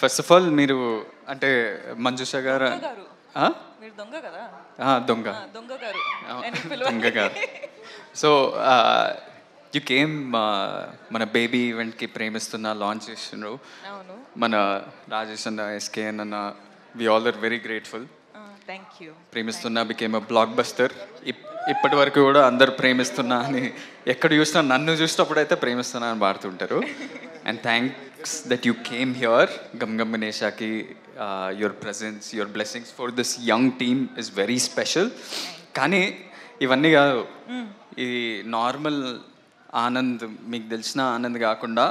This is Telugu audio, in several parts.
ఫస్ట్ ఆఫ్ ఆల్ మీరు అంటే మంజుష గారు మీరు దొంగ కదా? దొంగ దొంగ గారు దొంగ గారు. సో యు కేమ్ మన బేబీ ఈవెంట్కి ప్రేమిస్తున్న లాంచ్ చేసినారు. అవును. మన రాజేష్ అన్న, ఎస్కేఎన్ అన్న, we all are very grateful. Thank you. Premistunna became a blockbuster. ఇప్పటి వరకు కూడా అందరు ప్రేమిస్తున్నా అని ఎక్కడ చూసినా, నన్ను చూసినప్పుడు అయితే ప్రేమిస్తున్నా అని పాడుతుంటారు. And thanks that you came here. గమ్ గమ్ గణేషాకి your presence, your blessings for this young team is very special. కానీ ఇవన్నీ కాదు, ఇది నార్మల్ ఆనంద్, మీకు తెలిసిన ఆనంద్ కాకుండా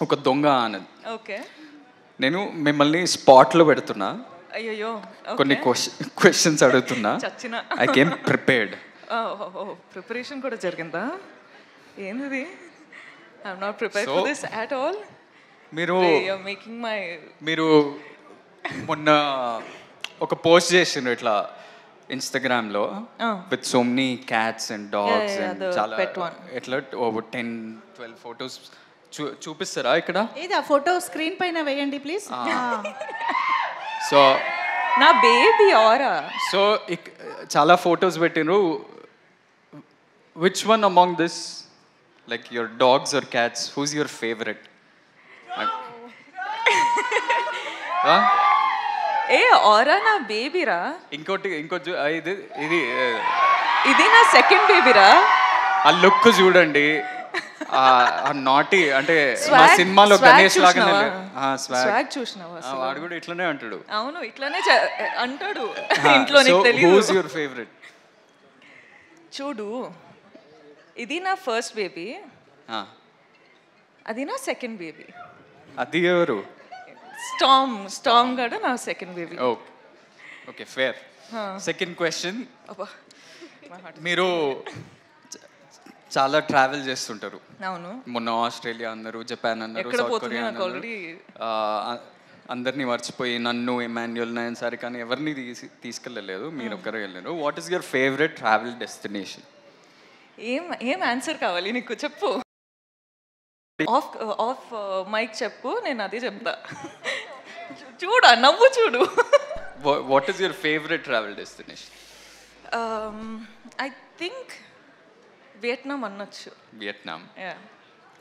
ఒక దొంగ ఆనంద్. ఓకే. నేను మిమ్మల్ని స్పాట్లో పెడుతున్నా. అయ్యో, కొన్ని క్వశ్చన్స్ అడుగుతున్నా. I came prepared. ప్రిపరేషన్ కూడా జరిగిందా? ఏంది? I'm not prepared for this at all. మీరు మొన్న ఒక పోస్ట్ చేసిండ్రు ఇట్లా ఇన్స్టాగ్రామ్లో with so many cats and dogs and చాలా ఎట్లా 10-12 ఫొటోస్ చూపిస్తారా ఇక్కడ? ఏది ఆ ఫోటో స్క్రీన్ పైన వేయండి ప్లీజ్. సో నా బేబీ ఆరా. సో చాలా ఫొటోస్ పెట్టినరు. Which one among this, like your dogs or cats, who's your favourite? ఏ ఆరా నా బేబీరా. ఇంకోటి ఇది ఇది నా సెకండ్ బేబీరా. ఆ లుక్ చూడండి, నాటి అంటే మా సినిమాలో గణేష్ లాగానే. స్వాగ్ చూసినావా? వాడు కూడా ఇట్లానే అంటాడు. అవును, ఇట్లానే అంటాడు ఇంట్లో. Who's your favourite? చూడు, ఇది నా ఫస్ట్ బేబీ, అది నా సెకండ్ బేబీ. అది ఎవరు? స్టామ్ గడ నా second baby. Okay, fair. Second question, మీరు చాలా ట్రావెల్ చేస్తుంటారు. అవును. మొన్న ఆస్ట్రేలియా అన్నారు, జపాన్ అన్నారు, సౌత్ కొరియా అన్నారు. అందరినీ మర్చిపోయి నన్ను, ఎమాన్యుయల్, నయన్ సారి కానీ ఎవరిని తీసుకెళ్ళలేదు, మీరు ఒక్కరే వెళ్ళారు. What is your favourite travel destination? ఏం ఆన్సర్ కావాలి నీకు? చెప్పు. ఆఫ్ మైక్ చెప్పు, నేను అదే చెప్తా. చూడు, నవ్వు చూడు. What is your favourite travel destination? I think Vietnam అనొచ్చు. వియట్నాం.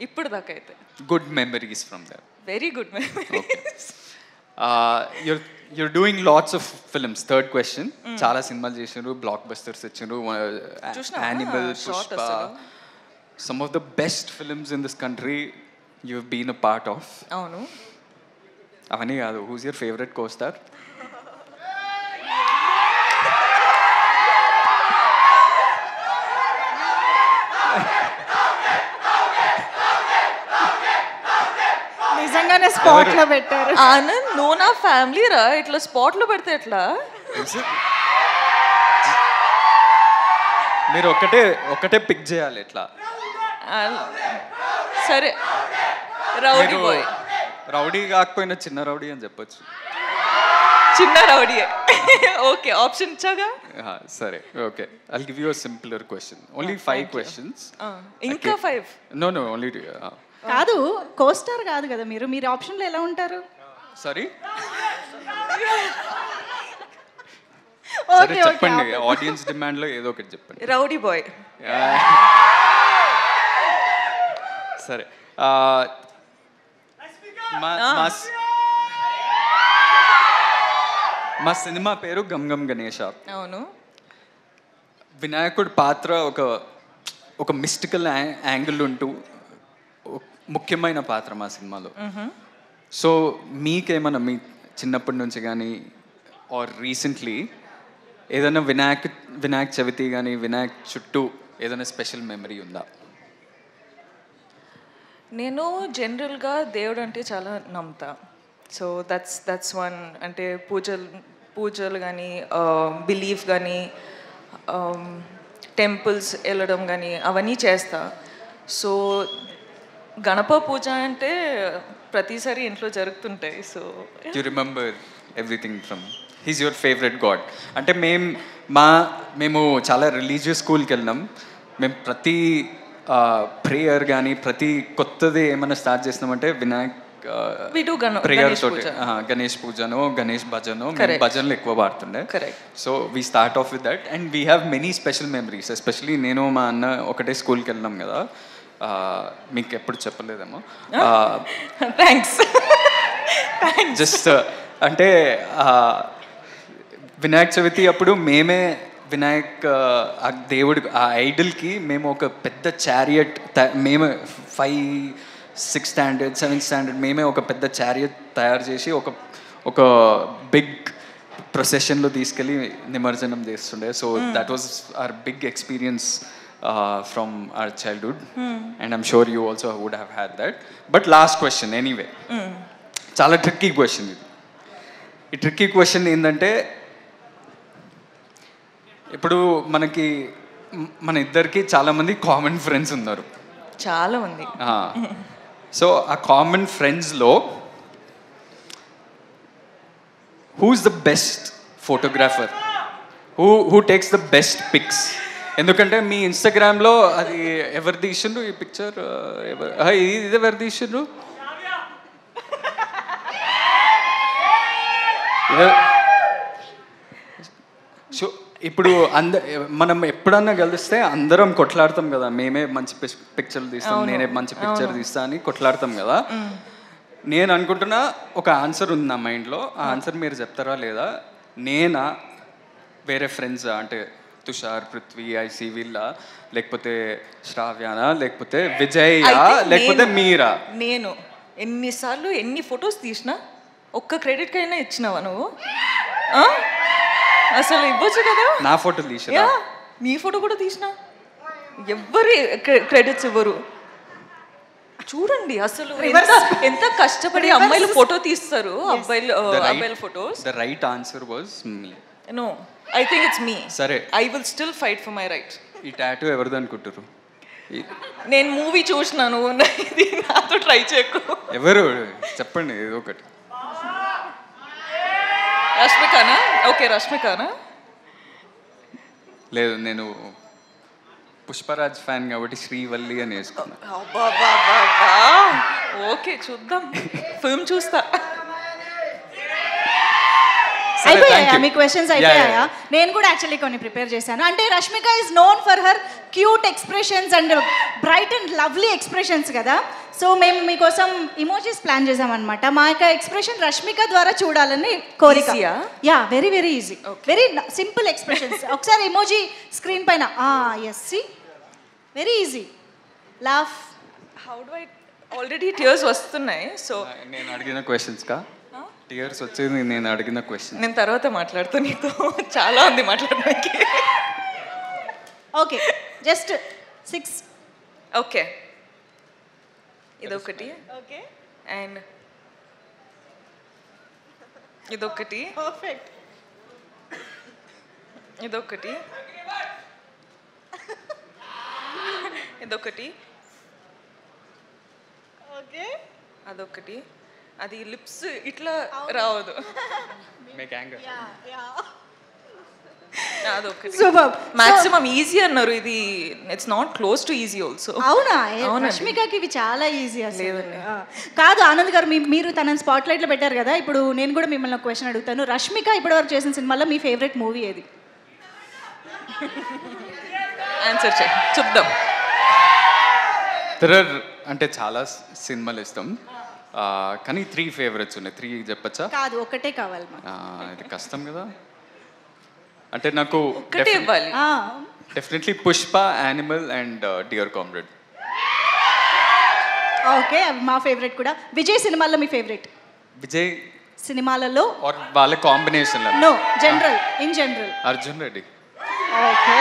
ఇప్పుడు దాకా అయితే good memories from there. Very good memories. you're doing lots of films. Third question, చాలా సినిమాలు చేసినారు, బ్లాక్ బస్టర్స్ ఇచ్చినారు. Animal, Pushpa, some of the best films in this country you've been a part of. అవును. అవన్నీ కాదు, who's your favorite co-star? నిజంగానే స్పాట్ లో పెట్టారు. ఆనంద్, నువ్వు నా ఫ్యామిలీ రా, ఇట్లా స్పాట్ లో పెడితే ఎట్లా? మీరు ఒకటే పిక్ చేయాలి ఎట్లా? సరే, రౌడీ బాయ్. రౌడీ కాకపోయినా చిన్న రౌడీ అని చెప్పొచ్చు. చిన్న రౌడీ. ఓకే, ఆప్షన్ ఇచ్చాగా. సరే, okay. I'll give you a simpler question. Only 5 questions. ఇంకా 5? No, only కాదు, కోస్టార్ కాదు కదా మీరు. మీరు ఆప్షన్లో ఎలా ఉంటారు? సారీ, ఓకే, చెప్పండి. ఆడియన్స్ డిమాండ్ లో ఏదో ఒకటి చెప్పండి. Rowdy boy. సరే, మా సినిమా పేరు గమ్ గమ్ గణేష. అవును. వినాయకుడి పాత్ర ఒక మిస్టికల్ యాంగిల్ ఉంటూ ముఖ్యమైన పాత్ర మా సినిమాలో. సో మీకేమన్నా మీ చిన్నప్పటి నుంచి కానీ ఆర్ రీసెంట్లీ ఏదైనా వినాయక చవితి కానీ వినాయక్ చుట్టూ ఏదైనా స్పెషల్ మెమరీ ఉందా? నేను జనరల్గా దేవుడు అంటే చాలా నమ్ముతా. So that's one. అంటే పూజలు కానీ, బిలీఫ్ కానీ, టెంపుల్స్ వెళ్ళడం కానీ అవన్నీ చేస్తా. సో గణప పూజ అంటే ప్రతిసారి ఇంట్లో జరుగుతుంటాయి. So you remember everything from he's your favourite God. అంటే మేము చాలా రిలీజియస్ స్కూల్కి వెళ్ళినాం. మేము ప్రతి ప్రేయర్ కానీ ప్రతి కొత్తది ఏమైనా స్టార్ట్ చేసినామంటే We do ప్రేయర్ Ganesh తోటి Puja. గణేష్ పూజను గణేష్ భజను Correct. భజనలు ఎక్కువ పాడుతుండే. Correct. So we start of with that and we have many special memories. Especially నేను మా అన్న ఒకటే స్కూల్కి వెళ్ళినాం కదా, మీకు ఎప్పుడు చెప్పలేదేమో. థ్యాంక్స్. జస్ట్ అంటే వినాయక చవితి అప్పుడు మేమే వినాయక్ ఆ దేవుడి ఆ ఐడల్కి మేము ఒక పెద్ద చారియట్ మేమే 5, 6 స్టాండర్డ్ 7th స్టాండర్డ్ మేమే ఒక పెద్ద చారియట్ తయారు చేసి ఒక బిగ్ ప్రొసెషన్లో తీసుకెళ్ళి నిమజ్జనం చేస్తుండే. So that was our big experience from our childhood and I'm sure you also would have had that. But last question anyway, చాలా ట్రిక్కీ క్వశ్చన్ ఇది. ఈ ట్రిక్కీ క్వశ్చన్ ఏంటంటే, ఇప్పుడు మన ఇద్దరికి చాలామంది కామన్ ఫ్రెండ్స్ ఉన్నారు. చాలా మంది. సో ఆ కామన్ ఫ్రెండ్స్లో who's the best photographer, who takes the best pics? ఎందుకంటే మీ ఇన్స్టాగ్రామ్లో అది ఎవరు తీసిండ్రు ఈ పిక్చర్, ఇది ఎవరు తీసిండ్రు? సో ఇప్పుడు మనం ఎప్పుడన్నా కలిస్తే అందరం కొట్లాడతాం కదా, మేమే మంచి పిక్చర్లు తీస్తాం, నేనే మంచి పిక్చర్ తీస్తా అని కొట్లాడతాం కదా. నేను అనుకుంటున్నా ఒక ఆన్సర్ ఉంది నా మైండ్లో, ఆ ఆన్సర్ మీరు చెప్తారా లేదా? నేనా, వేరే ఫ్రెండ్స్ అంటే తుషార్, పృథ్వీ, ఐసి వీళ్ళ, లేకపోతే శ్రావ్యానా, లేకపోతే విజయ్, లేకపోతే మీరా? నేను ఎన్నిసార్లు ఎన్ని ఫొటోస్ తీసినా ఒక్క క్రెడిట్ కైనా ఇచ్చినావా నువ్వు? అసలు ఇవ్వచ్చు కదా. నా ఫోటో తీసినా, నీ ఫోటో కూడా తీసినా, ఎవ్వరి క్రెడిట్స్ ఇవ్వరు. చూడండి అసలు ఎంత కష్టపడి అమ్మాయిలు ఫోటో తీస్తారు, అబ్బాయిల photos. The right answer was me. No, I think it's me. సరే, I will still fight for my right. ఈ టాటూ ఎవరిది అనుకుంటారు? నేను మూవీ చూసినాను, ఇది నాతో ట్రై చేయకు. ఎవరు చెప్పండి ఏదో ఒకటి. రష్మికానా? ఓకే, రష్మికానా? లేదు, నేను పుష్పరాజ్ ఫ్యాన్ కాబట్టి శ్రీవల్లి అని వేసుకున్నా. ఓకే, చూద్దాం, ఫిల్మ్ చూస్తా. అయిపోయాయా మీ క్వశ్చన్స్? అయిపోయాయా? నేను కూడా యాక్చువల్లీ కొన్ని ప్రిపేర్ చేశాను. అంటే Rashmika is known for her cute expressions and bright and lovely expressions కదా. సో మేము మీకోసం ఇమోజీస్ ప్లాన్ చేసామన్నమాట. మా యొక్క ఎక్స్ప్రెషన్ రష్మిక ద్వారా చూడాలని కోరిక. Yeah, very very easy, very simple expressions. ఒకసారి ఇమోజీ స్క్రీన్ పైన. Yes, see, very easy. Laugh. How do I? Already tears వస్తున్నాయి. సో నేను అడిగిన క్వశ్చన్స్ కా టియర్స్ వచ్చేది? నేను అడిగిన క్వశ్చన్ నేను తర్వాత మాట్లాడుతా నీతో, చాలా ఉంది మాట్లాడడానికి. Okay, just 6. ఓకే, ఇదొకటి. ఓకే, అండ్ ఇదొకటి. పర్ఫెక్ట్. ఇదొకటి. ఇదొకటి. ఓకే, అదొకటి. అది లిప్స్ ఇట్లా రావదు. అదొకటి. మాక్సిమం ఈజీ అన్నారు, ఇది it's not close to easy also. అవునా? రష్మికకి ఇవి చాలా ఈజీ అసలు. కాదు ఆనంద్ గారు, మీరు తనని స్పాట్ లైట్లో పెట్టారు కదా, ఇప్పుడు నేను కూడా మిమ్మల్ని ఒక క్వశ్చన్ అడుగుతాను. రష్మిక ఇప్పటివరకు చేసిన సినిమాలో మీ ఫేవరెట్ మూవీ ఏది? ఆన్సర్ చేయి, చూద్దాం. అంటే చాలా సినిమాలు ఇస్తాం, కానీ 3 ఫేవరెట్స్ ఉన్నాయి. 3 చెప్పచ్చా? కాదు, ఒకటే కావాలి. ఇది కష్టం కదా. అంటే నాకు ఒకటే ఇవ్వాలి. Definitely Pushpa, Animal and Dear Comrade. Okay, మా ఫేవరెట్ కూడా. విజయ్ సినిమాల్లో మీ ఫేవరెట్? విజయ్ సినిమాలలో వాళ్ళ combination? No, general, in general. Arjun Reddy. Okay.